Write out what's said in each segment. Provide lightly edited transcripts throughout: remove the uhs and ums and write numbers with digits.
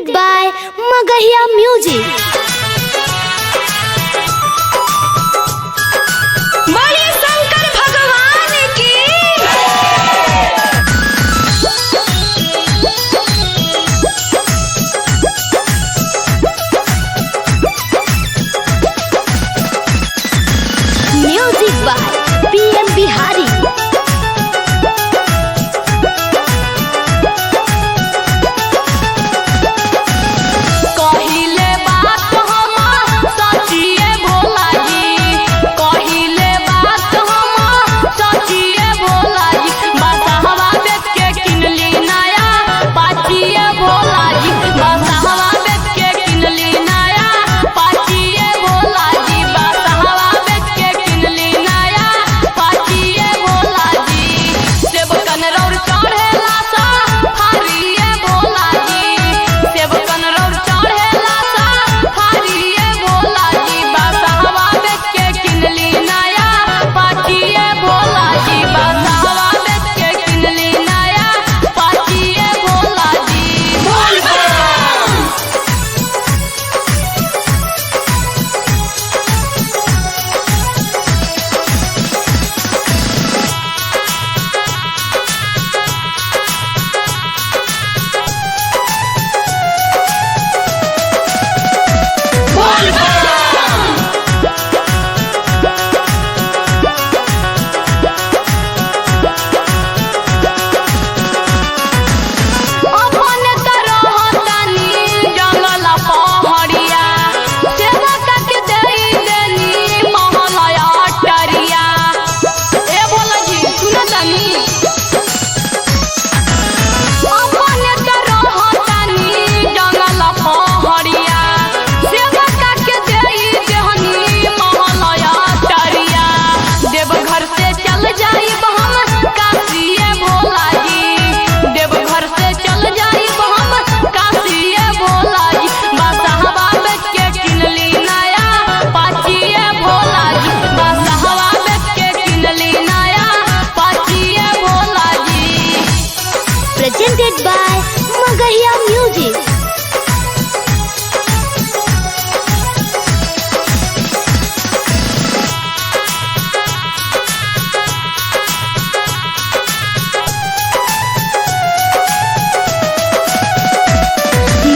presented by Magahia Music. बड़े शंकर भगवान की Music by PM Bihari. कहिले बात हम सचिए भोला जी, कहिले बात हम सचिए भोला जी, बसहवा बेच के किनली नया पाचिए भोला जी, बसहवा बेच के किनली नया पाचिए भोला जी, बसहवा बेच के किनली नया पाचिए भोला जी, सेवकन रौर चढ़ेला सा हरिए भोला जी, सेवकन रौर चढ़ेला सा हरिए भोला जी, बसहवा बेच के किनली नया पाचिए भोला जी, बसहवा बेच के किनली नया पाचिए भोला जी। बोल अपने तरह तानी जंगल पहड़िया, सेवक के देई देनी महलया टरिया। ए भोला जी सुनो तानी, अपने तरह तानी जंगल पहड़िया, सेवक के देई देहनी महलया टरिया। देवघर से चल जाई हम काशिए भोला जी, देवघर से चल जाई हम काशिए भोला जी, बसहवा बेच के किनली नया पाचिए भोला जी, बसहवा बेच के किनली नया पाचिए Bhola ji. Presented by Magahia Music.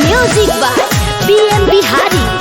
Music by PM Bihari.